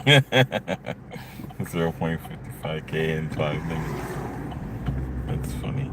0.55K in 5 minutes. That's funny.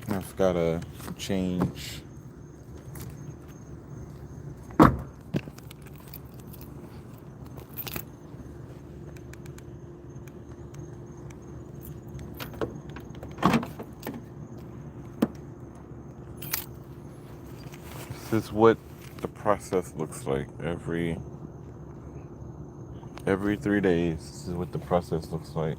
I've got to change. This is what the process looks like every 3 days. This is what the process looks like.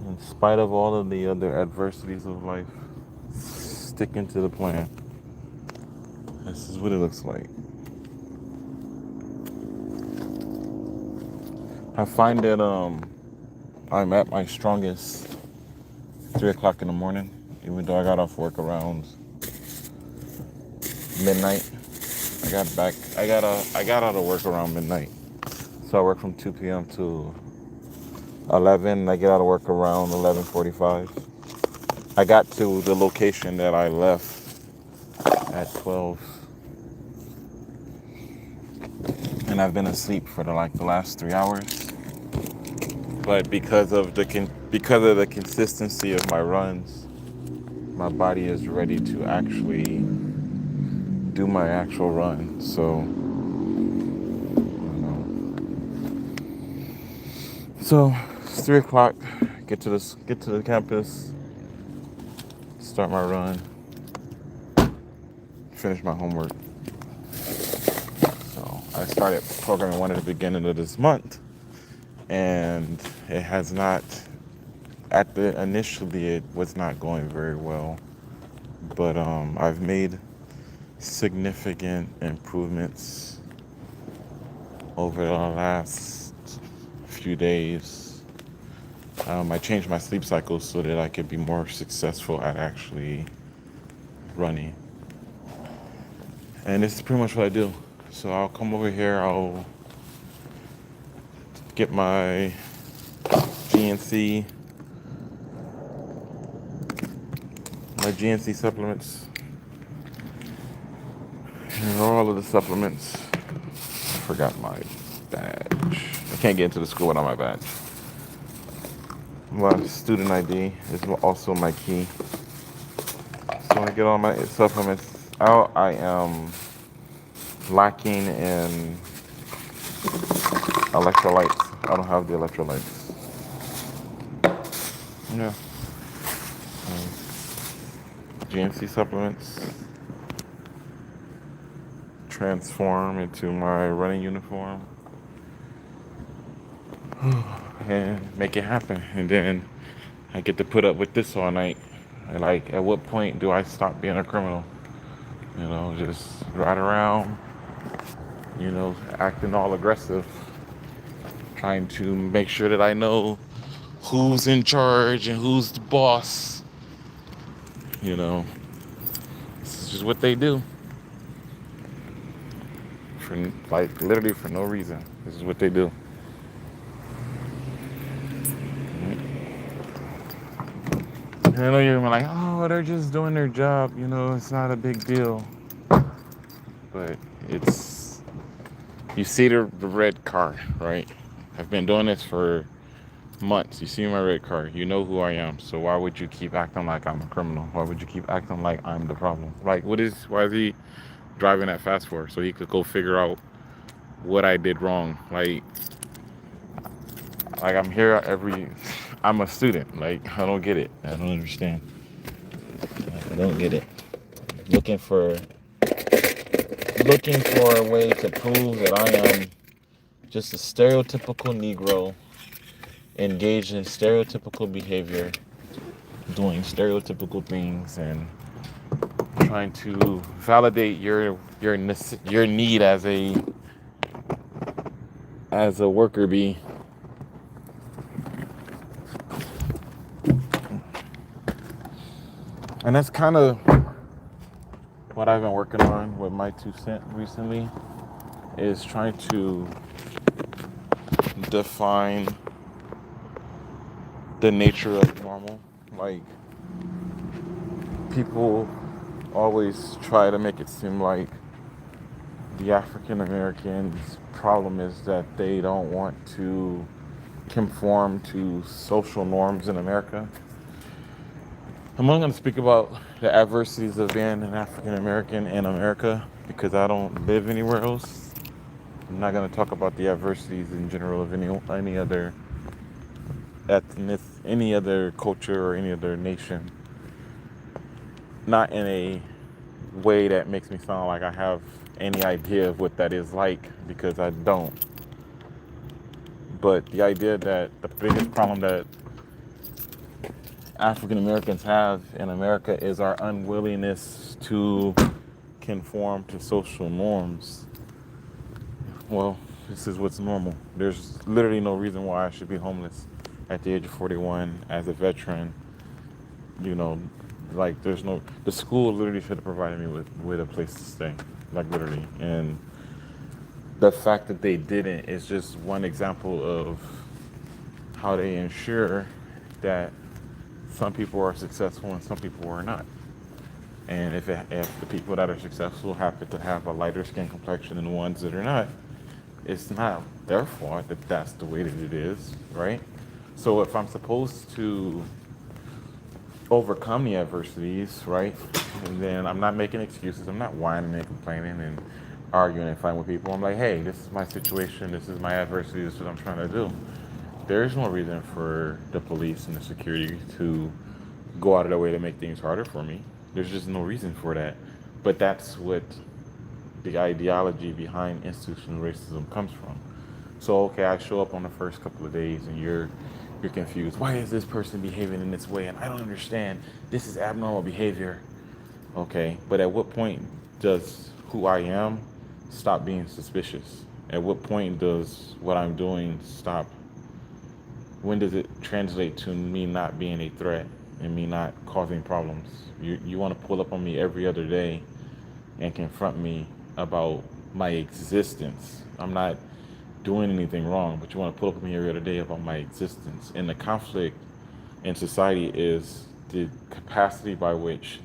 In spite of all of the other adversities of life, sticking to the plan. This is what it looks like. I find that I'm at my strongest 3 o'clock in the morning, even though I got off work around midnight. I got out of work around midnight. So I work from 2 p.m. to 11. I get out of work around 11:45. I got to the location that I left at 12, and I've been asleep for the last 3 hours. But because of the consistency of my runs, my body is ready to actually do my actual run. So, it's 3 o'clock. Get to the campus, start my run, finish my homework. So I started programming one at the beginning of this month, and it has not. Initially it was not going very well, but I've made significant improvements over the last few days. I changed my sleep cycle so that I could be more successful at actually running. And this is pretty much what I do. So I'll come over here, I'll get my GNC, my GNC supplements, and all of the supplements. I forgot my badge. I can't get into the school without my badge. My student ID is also my key. So when I get all my supplements out, I am lacking in electrolytes. I don't have the electrolytes. Yeah. GNC supplements transform into my running uniform and make it happen. And then I get to put up with this all night. Like, at what point do I stop being a criminal? You know, just ride around, you know, acting all aggressive, trying to make sure that I know who's in charge and who's the boss. You know, this is just what they do. For, like, literally for no reason. This is what they do. And I know you're like, oh, they're just doing their job. You know, it's not a big deal. But it's, you see the red car, right? I've been doing this for months. You see my red car. You know who I am. So why would you keep acting like I'm a criminal? Why would you keep acting like I'm the problem? Like, why is he driving that fast for? So he could go figure out what I did wrong. Like I'm here I'm a student. Like, I don't get it. I don't understand. I don't get it. Looking for a way to prove that I am just a stereotypical Negro engaged in stereotypical behavior, doing stereotypical things, and trying to validate your need as a worker bee. And that's kind of what I've been working on with my 2 cents recently, is trying to define the nature of normal. Like, people always try to make it seem like the African Americans' problem is that they don't want to conform to social norms in America. I'm not going to speak about the adversities of being an African American in America because I don't live anywhere else. I'm not going to talk about the adversities in general of any other any other culture or any other nation. Not in a way that makes me sound like I have any idea of what that is like, because I don't. But the idea that the biggest problem that African Americans have in America is our unwillingness to conform to social norms. Well, this is what's normal. There's literally no reason why I should be homeless at the age of 41 as a veteran. You know, like, the school literally should have provided me with a place to stay, like, literally. And the fact that they didn't is just one example of how they ensure that some people are successful and some people are not. And if the people that are successful happen to have a lighter skin complexion than the ones that are not, it's not their fault that that's the way that it is, right? So if I'm supposed to overcome the adversities, right, and then I'm not making excuses, I'm not whining and complaining and arguing and fighting with people. I'm like, hey, this is my situation, this is my adversity, this is what I'm trying to do. There's no reason for the police and the security to go out of their way to make things harder for me. There's just no reason for that. But that's what the ideology behind institutional racism comes from. So, okay, I show up on the first couple of days and you're confused. Why is this person behaving in this way? And I don't understand. This is abnormal behavior. Okay, but at what point does who I am stop being suspicious? At what point does what I'm doing stop? When does it translate to me not being a threat and me not causing problems? You want to pull up on me every other day and confront me about my existence. I'm not doing anything wrong, but you want to pull up on me every other day about my existence. And the conflict in society is the capacity by which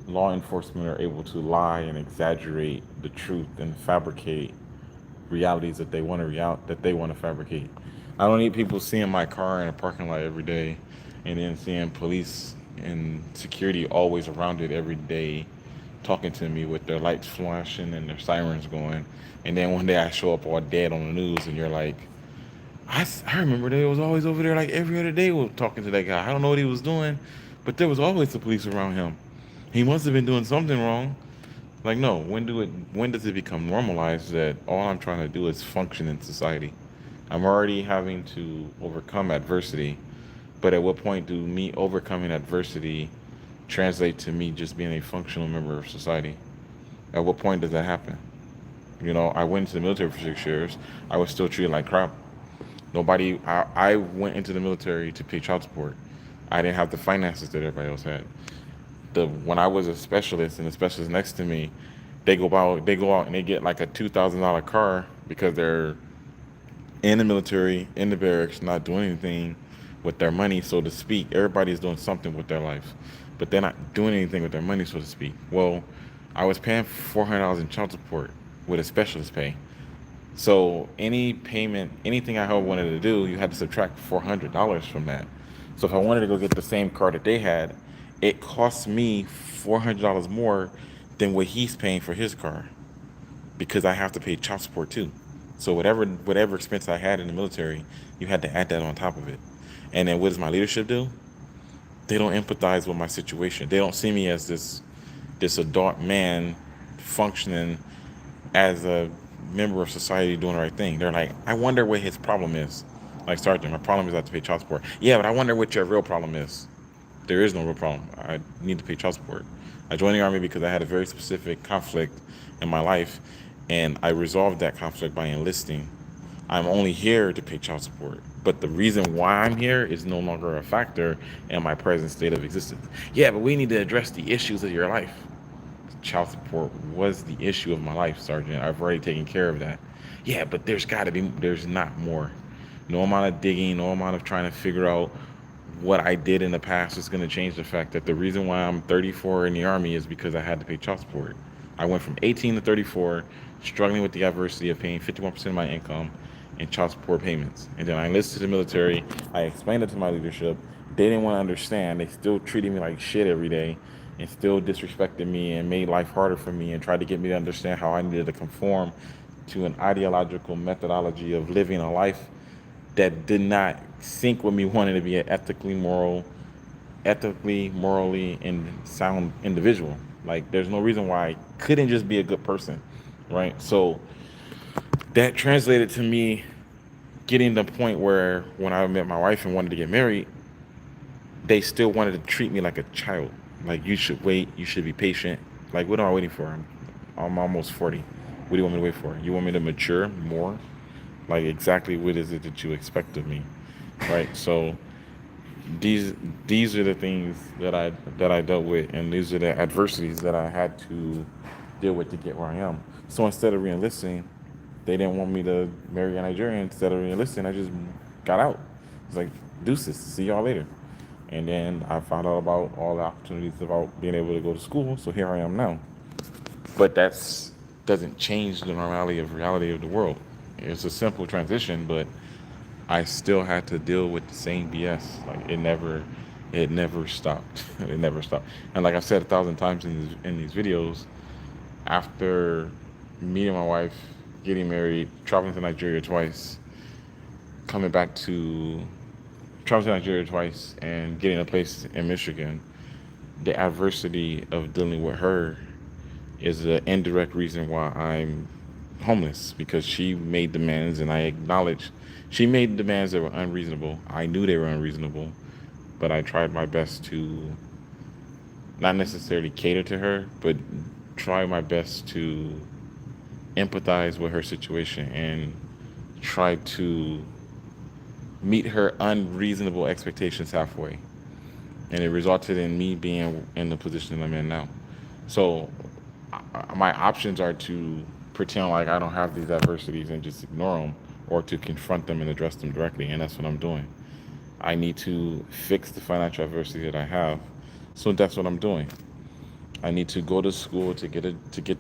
law enforcement are able to lie and exaggerate the truth and fabricate realities that they want to fabricate. I don't need people seeing my car in a parking lot every day, and then seeing police and security always around it every day, talking to me with their lights flashing and their sirens going. And then one day I show up all dead on the news, and you're like, I remember they was always over there like every other day was talking to that guy. I don't know what he was doing, but there was always the police around him. He must have been doing something wrong. Like, no, when does it become normalized that all I'm trying to do is function in society? I'm already having to overcome adversity, but at what point do me overcoming adversity translate to me just being a functional member of society? At what point does that happen? I went into the military for 6 years. I was still treated like crap. I went into the military to pay child support. I didn't have the finances that everybody else had. When I was a specialist and the specialist next to me, they go out and they get like a $2,000 car because they're in the military, in the barracks, not doing anything with their money, so to speak. Everybody's doing something with their life, but they're not doing anything with their money, so to speak. Well, I was paying $400 in child support with a specialist pay. So any payment, anything I wanted to do, you had to subtract $400 from that. So if I wanted to go get the same car that they had, it cost me $400 more than what he's paying for his car, because I have to pay child support too. So whatever expense I had in the military, you had to add that on top of it. And then what does my leadership do? They don't empathize with my situation. They don't see me as this adult man functioning as a member of society doing the right thing. They're like, I wonder what his problem is. Like, Sergeant, my problem is I have to pay child support. Yeah, but I wonder what your real problem is. There is no real problem. I need to pay child support. I joined the Army because I had a very specific conflict in my life, and I resolved that conflict by enlisting. I'm only here to pay child support, but the reason why I'm here is no longer a factor in my present state of existence. Yeah, but we need to address the issues of your life. Child support was the issue of my life, Sergeant. I've already taken care of that. Yeah, but there's not more. No amount of digging, no amount of trying to figure out what I did in the past is going to change the fact that the reason why I'm 34 in the Army is because I had to pay child support. I went from 18 to 34, struggling with the adversity of paying 51% of my income in child support payments. And then I enlisted the military. I explained it to my leadership. They didn't want to understand. They still treated me like shit every day and still disrespected me and made life harder for me and tried to get me to understand how I needed to conform to an ideological methodology of living a life that did not sync with me wanting to be an ethically, morally, and sound individual. Like, there's no reason why I couldn't just be a good person, right? So that translated to me getting to the point where when I met my wife and wanted to get married, they still wanted to treat me like a child. Like, you should wait, you should be patient. Like, what am I waiting for? I'm almost 40. What do you want me to wait for? You want me to mature more? Like, exactly what is it that you expect of me, right? So these are the things that I dealt with, and these are the adversities that I had to deal with to get where I am. So instead of re-enlisting, they didn't want me to marry a Nigerian. Instead of re-enlisting, I just got out. It's like, deuces, see y'all later. And then I found out about all the opportunities about being able to go to school. So here I am now. But that doesn't change the reality of the world. It's a simple transition, but I still had to deal with the same BS. Like, it never stopped. It never stopped. And like I said 1,000 times in these videos, after meeting my wife, getting married, traveling to Nigeria twice, coming back to traveling to Nigeria twice, and getting a place in Michigan, the adversity of dealing with her is an indirect reason why I'm homeless, because she made demands, and I acknowledge she made demands that were unreasonable. I knew they were unreasonable, but I tried my best to not necessarily cater to her, but try my best to empathize with her situation and try to meet her unreasonable expectations halfway. And it resulted in me being in the position that I'm in now. So my options are to pretend like I don't have these adversities and just ignore them, or to confront them and address them directly. And that's what I'm doing. I need to fix the financial adversity that I have. So that's what I'm doing. I need to go to school to get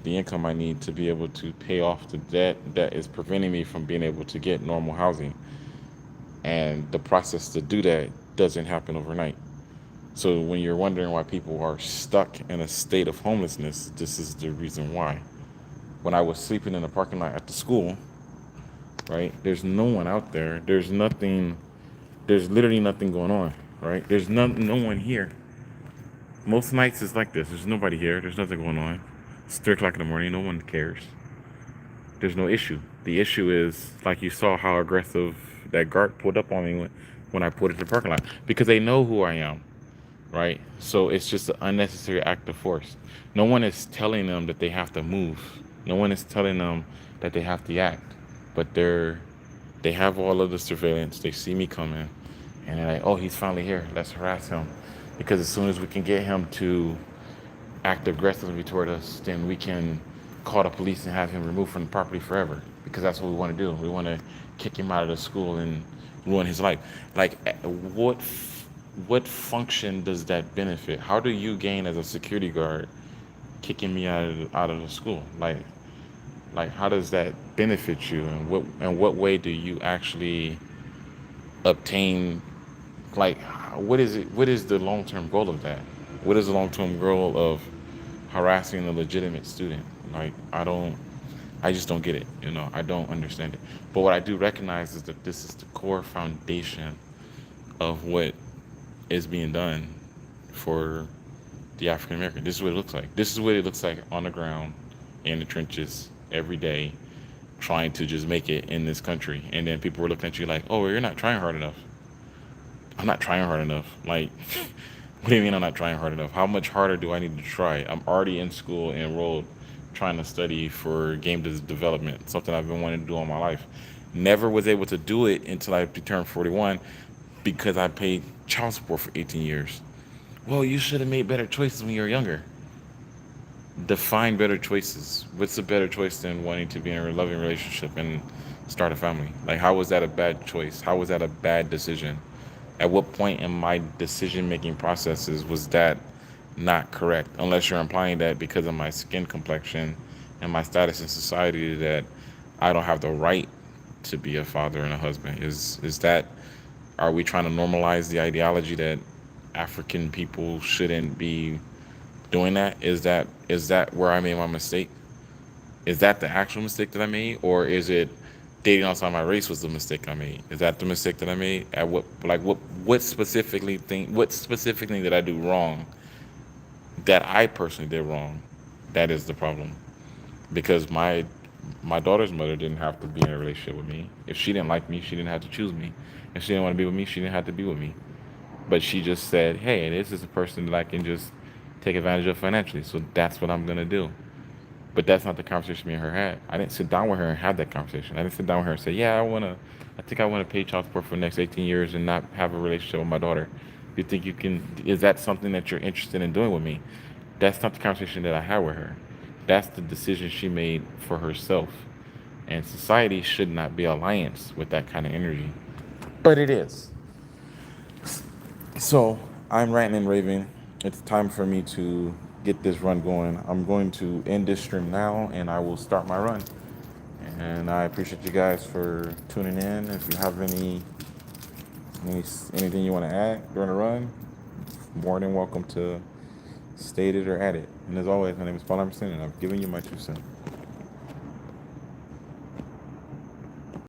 the income I need to be able to pay off the debt that is preventing me from being able to get normal housing. And the process to do that doesn't happen overnight. So when you're wondering why people are stuck in a state of homelessness, this is the reason why. When I was sleeping in the parking lot at the school, right? There's no one out there. There's nothing. There's literally nothing going on, right? There's no one here. Most nights is like this. There's nobody here. There's nothing going on. It's 3 o'clock in the morning. No one cares. There's no issue. The issue is, like you saw how aggressive that guard pulled up on me when I pulled into the parking lot, because they know who I am, right? So it's just an unnecessary act of force. No one is telling them that they have to move. No one is telling them that they have to act, but they have all of the surveillance. They see me coming, and they're like, "Oh, he's finally here. Let's harass him," because as soon as we can get him to act aggressively toward us, then we can call the police and have him removed from the property forever. Because that's what we want to do. We want to kick him out of the school and ruin his life. Like, what function does that benefit? How do you gain as a security guard kicking me out of the school? Like how does that benefit you? And what way do you actually obtain, like, what is it? What is the long term goal of that? What is the long term goal of harassing a legitimate student? Like, I just don't get it. I don't understand it. But what I do recognize is that this is the core foundation of what is being done for the African American. This is what it looks like. This is what it looks like on the ground, in the trenches, every day, trying to just make it in this country. And then people were looking at you like, "Oh, well, you're not trying hard enough." I'm not trying hard enough. Like, what do you mean I'm not trying hard enough? How much harder do I need to try? I'm already in school, enrolled, trying to study for game development, something I've been wanting to do all my life. Never was able to do it until I turned 41, because I paid child support for 18 years. Well, you should have made better choices when you were younger. Define better choices. What's a better choice than wanting to be in a loving relationship and start a family? Like, how was that a bad choice? How was that a bad decision? At what point in my decision making processes was that not correct? Unless you're implying that because of my skin complexion and my status in society, that I don't have the right to be a father and a husband. Is that, are we trying to normalize the ideology that African people shouldn't be doing that? Is that where I made my mistake? Is that the actual mistake that I made, or is it dating outside my race was the mistake I made? Is that the mistake that I made? At what specifically did I do wrong, that I personally did wrong? That is the problem. Because my daughter's mother didn't have to be in a relationship with me. If she didn't like me, she didn't have to choose me. If she didn't want to be with me, she didn't have to be with me. But she just said, "Hey, this is a person that I can just take advantage of financially, so that's what I'm gonna do." But that's not the conversation me and her had. I didn't sit down with her and have that conversation. I didn't sit down with her and say, "Yeah, I think I want to pay child support for the next 18 years and not have a relationship with my daughter. You think you can? Is that something that you're interested in doing with me?" That's not the conversation that I had with her. That's the decision she made for herself. And society should not be alliance with that kind of energy. But it is. So I'm ranting and raving. It's time for me to get this run going. I'm going to end this stream now, and I will start my run. And I appreciate you guys for tuning in. If you have anything you want to add during the run, more than welcome to state it or add it. And as always, my name is Paul Emerson, and I've given you my 2 cents.